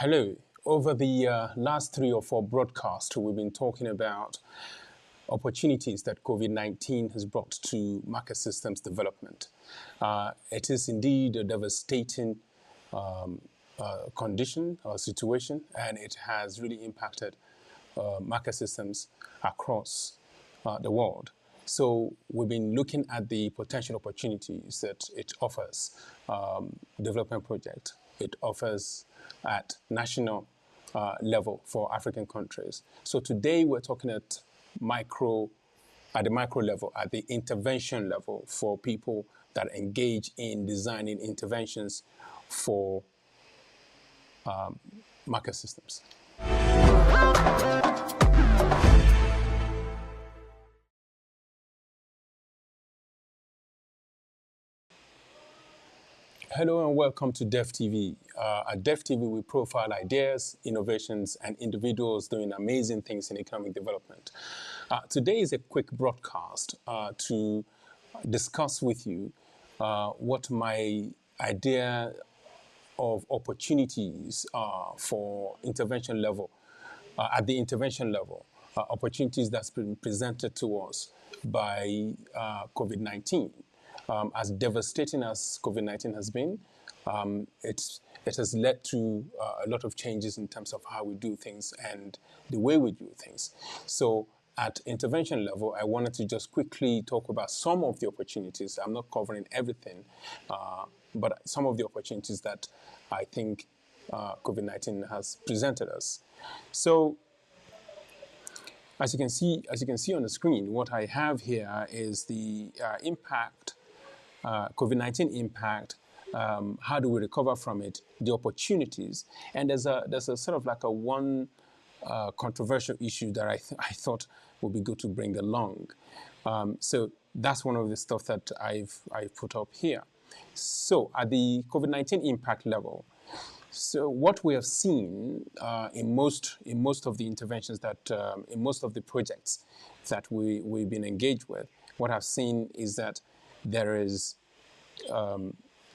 Hello. Over the last 3 or 4 broadcasts, we've been talking about opportunities that COVID-19 has brought to market systems development. It is indeed a devastating condition or situation, and it has really impacted market systems across the world. So we've been looking at the potential opportunities that it offers, development project. It offers at national level for African countries. So today we're talking at the micro level, at the intervention level for people that engage in designing interventions for market systems. Hello and welcome to Dev TV. At Dev TV, we profile ideas, innovations, and individuals doing amazing things in economic development. Today is a quick broadcast to discuss with you what my idea of opportunities for intervention level, at the intervention level, opportunities that's been presented to us by COVID-19. As devastating as COVID-19 has been, it has led to a lot of changes in terms of how we do things and the way we do things. So at intervention level, I wanted to just quickly talk about some of the opportunities. I'm not covering everything, but some of the opportunities that I think COVID-19 has presented us. So as you can see on the screen, what I have here is the impact, COVID-19 impact, how do we recover from it, the opportunities, and there's a sort of like a one controversial issue that I thought would be good to bring along. So that's one of the stuff that I've put up here. So at the COVID-19 impact level, so what we have seen in most of the interventions that, in most of the projects that we've been engaged with, what I've seen is that there is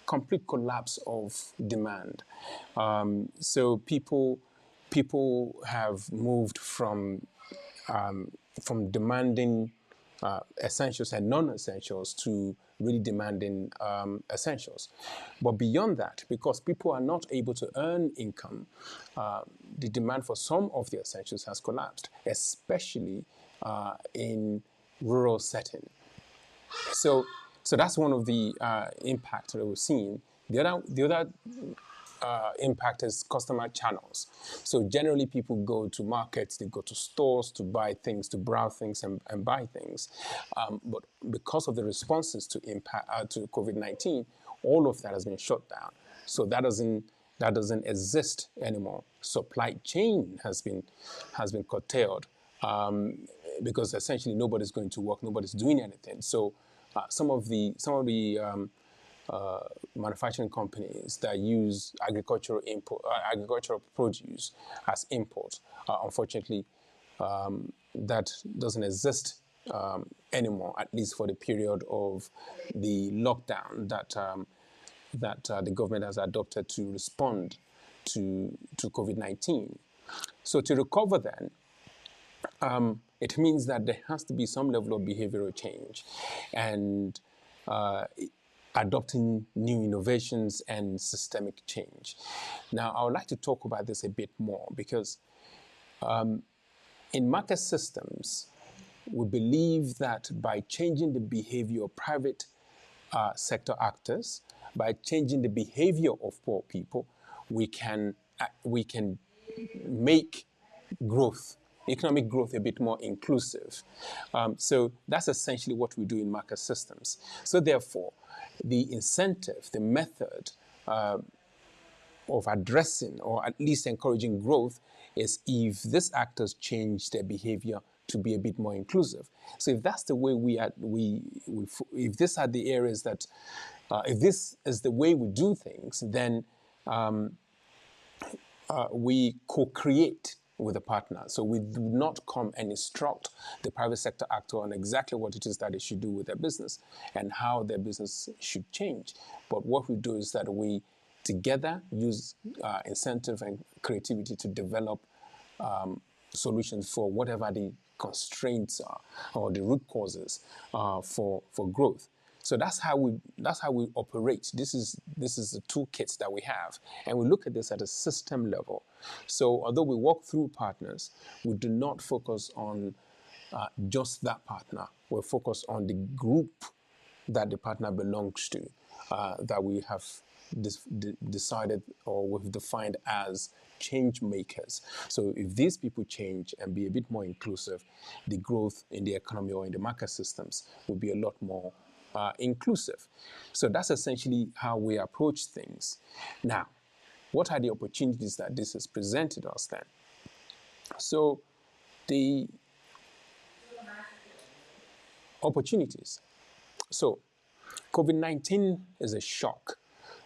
complete collapse of demand. So people have moved from demanding essentials and non-essentials to really demanding essentials. But beyond that, because people are not able to earn income, the demand for some of the essentials has collapsed, especially in rural setting. So that's one of the impacts that we've seen. The other impact is customer channels. So generally people go to markets, they go to stores to buy things, to browse things and buy things. But because of the responses to COVID-19, all of that has been shut down. So that doesn't exist anymore. Supply chain has been curtailed because essentially nobody's going to work, nobody's doing anything. So some of the manufacturing companies that use agricultural produce as import, unfortunately, that doesn't exist anymore, at least for the period of the lockdown that the government has adopted to respond to COVID-19. So to recover then, it means that there has to be some level of behavioral change and adopting new innovations and systemic change. Now, I would like to talk about this a bit more because in market systems, we believe that by changing the behavior of private sector actors, by changing the behavior of poor people, we can make growth, economic growth, a bit more inclusive. So that's essentially what we do in market systems. So therefore, the incentive, the method of addressing or at least encouraging growth is if these actors change their behavior to be a bit more inclusive. So if that's the way if these are the areas that, if this is the way we do things, then we co-create with a partner. So we do not come and instruct the private sector actor on exactly what it is that they should do with their business and how their business should change. But what we do is that we together use incentive and creativity to develop solutions for whatever the constraints are or the root causes for growth. So that's how we operate. This is the toolkit that we have, and we look at this at a system level. So although we work through partners, we do not focus on just that partner. We're focused on the group that the partner belongs to, that we have decided or we've defined as change makers. So if these people change and be a bit more inclusive, the growth in the economy or in the market systems will be a lot more inclusive. So that's essentially how we approach things. Now, what are the opportunities that this has presented us then? So the opportunities. So COVID-19 is a shock,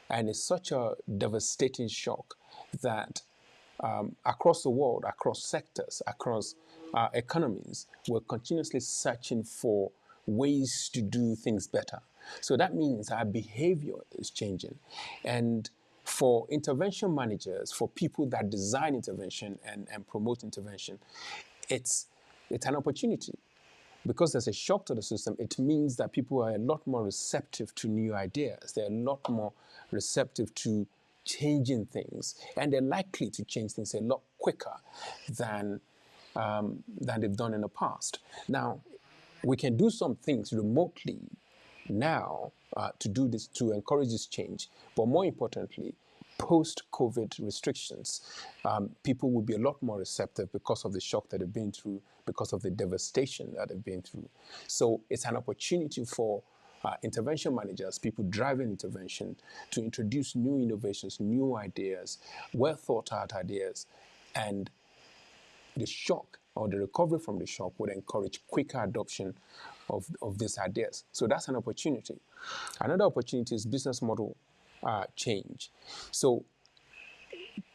and it's such a devastating shock that across the world, across sectors, across economies, we're continuously searching for ways to do things better. So that means our behavior is changing. And for intervention managers, for people that design intervention and promote intervention, it's an opportunity. Because there's a shock to the system, it means that people are a lot more receptive to new ideas. They're a lot more receptive to changing things, and they're likely to change things a lot quicker than they've done in the past. Now, we can do some things remotely now to do this, to encourage this change, but more importantly, post-COVID restrictions, people will be a lot more receptive because of the shock that they've been through, because of the devastation that they've been through. So it's an opportunity for intervention managers, people driving intervention, to introduce new innovations, new ideas, well thought out ideas, and the shock or the recovery from the shock would encourage quicker adoption of these ideas. So that's an opportunity. Another opportunity is business model change. So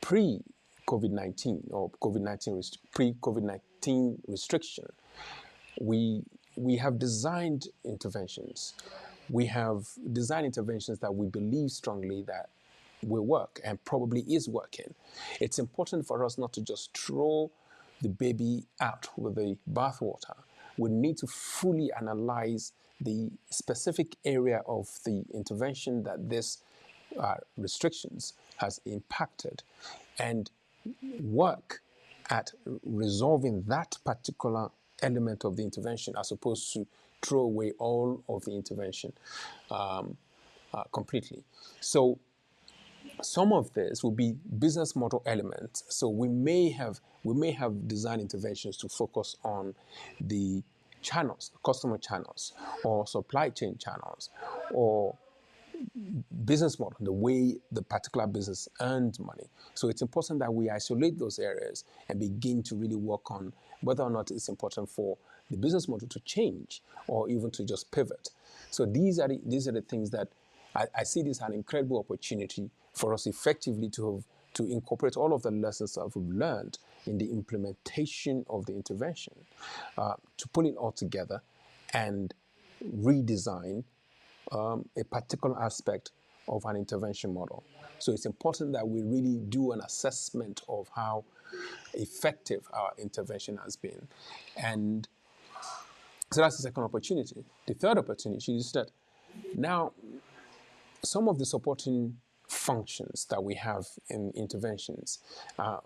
pre-COVID-19 or pre-COVID-19 restriction, we have designed interventions. We have designed interventions that we believe strongly that will work and probably is working. It's important for us not to just throw the baby out with the bathwater. We need to fully analyze the specific area of the intervention that this restrictions has impacted and work at resolving that particular element of the intervention as opposed to throw away all of the intervention completely. So some of this will be business model elements. So we may have design interventions to focus on the channels, customer channels, or supply chain channels, or business model, the way the particular business earns money. So it's important that we isolate those areas and begin to really work on whether or not it's important for the business model to change or even to just pivot. So these are the things that I see this as an incredible opportunity for us effectively to incorporate all of the lessons that we've learned in the implementation of the intervention, to pull it all together and redesign a particular aspect of an intervention model. So it's important that we really do an assessment of how effective our intervention has been. And so that's the second opportunity. The third opportunity is that now some of the supporting functions that we have in interventions,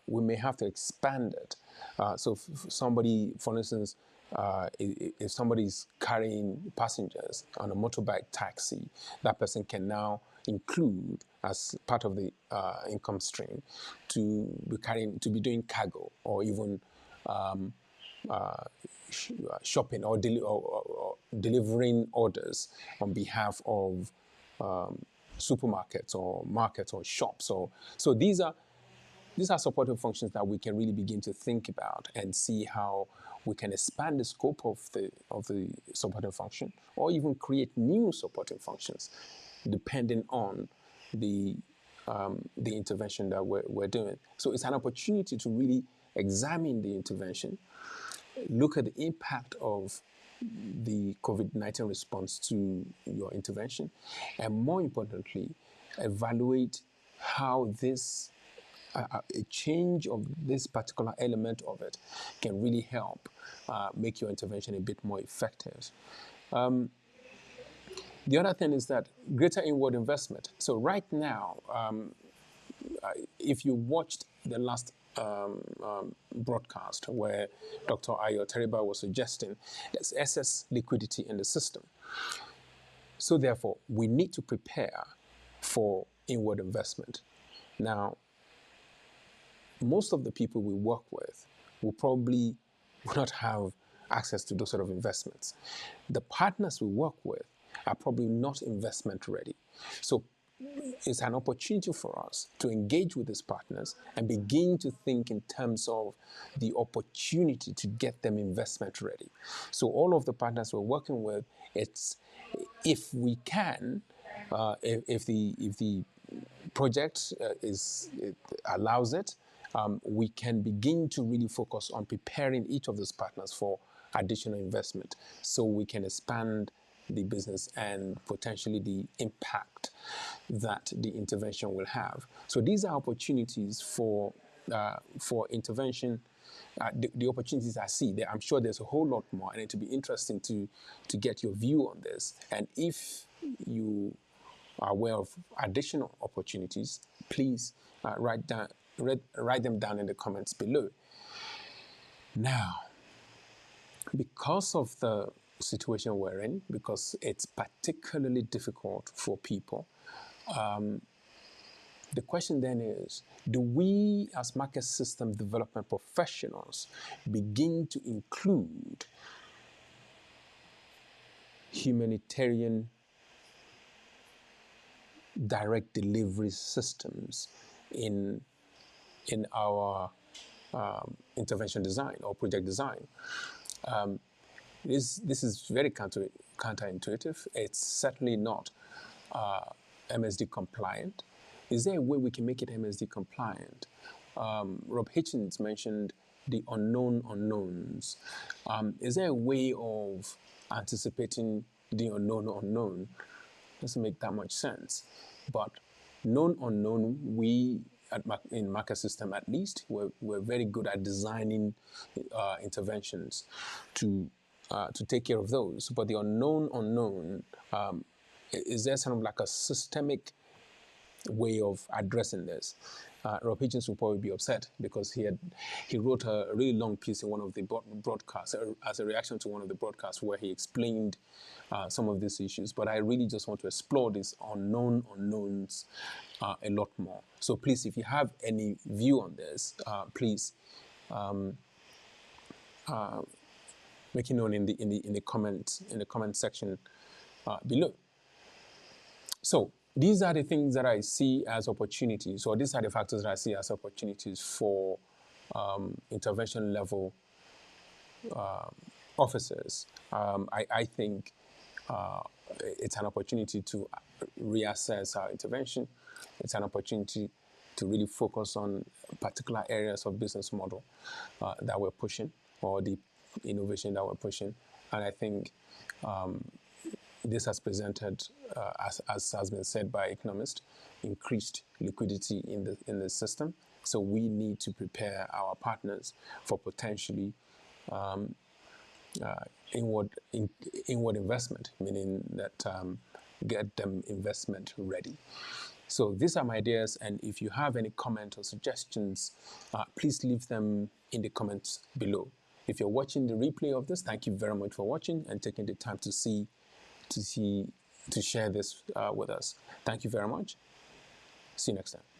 we may have to expand it. So if somebody, for instance, if somebody's carrying passengers on a motorbike taxi, that person can now include as part of the income stream to be doing cargo or even shopping or delivering orders on behalf of supermarkets or markets or shops. So these are supportive functions that we can really begin to think about and see how we can expand the scope of the supporting function, or even create new supporting functions, depending on the intervention that we're doing. So it's an opportunity to really examine the intervention, look at the impact of the COVID-19 response to your intervention, and more importantly, evaluate how this a change of this particular element of it can really help make your intervention a bit more effective. The other thing is that greater inward investment. So right now, if you watched the last broadcast where Dr. Ayo Teriba was suggesting there's excess liquidity in the system. So therefore, we need to prepare for inward investment. Now, most of the people we work with will probably not have access to those sort of investments. The partners we work with are probably not investment ready. So it's an opportunity for us to engage with these partners and begin to think in terms of the opportunity to get them investment ready. So all of the partners we're working with, it's if we can, if the project allows it, we can begin to really focus on preparing each of those partners for additional investment so we can expand the business and potentially the impact that the intervention will have. So these are opportunities for intervention. The opportunities I see there, I'm sure there's a whole lot more, and it'll be interesting to get your view on this. And if you are aware of additional opportunities, please write them down in the comments below. Now, because of the situation we're in, because it's particularly difficult for people, the question then is, do we as market system development professionals begin to include humanitarian direct delivery systems in our intervention design or project design? This is very counterintuitive. It's certainly not MSD compliant. Is there a way we can make it MSD compliant? Rob Hitchens mentioned the unknown unknowns. Is there a way of anticipating the unknown? Doesn't make that much sense. But known unknown, we in market system at least, we're very good at designing interventions to take care of those. But the unknown, is there sort of like a systemic way of addressing this? Rob Hitchens will probably be upset because he wrote a really long piece in one of the broadcasts as a reaction to one of the broadcasts where he explained some of these issues. But I really just want to explore these unknown unknowns a lot more. So please, if you have any view on this, please make it known in the comment section below. So these are the things that I see as opportunities, or these are the factors that I see as opportunities for intervention level officers. I think it's an opportunity to reassess our intervention. It's an opportunity to really focus on particular areas of business model that we're pushing, or the innovation that we're pushing. And I think this has presented, as has been said by economists, increased liquidity in the system. So we need to prepare our partners for potentially inward investment, meaning that get them investment ready. So these are my ideas, and if you have any comments or suggestions, please leave them in the comments below. If you're watching the replay of this, thank you very much for watching and taking the time to share this with us. Thank you very much. See you next time.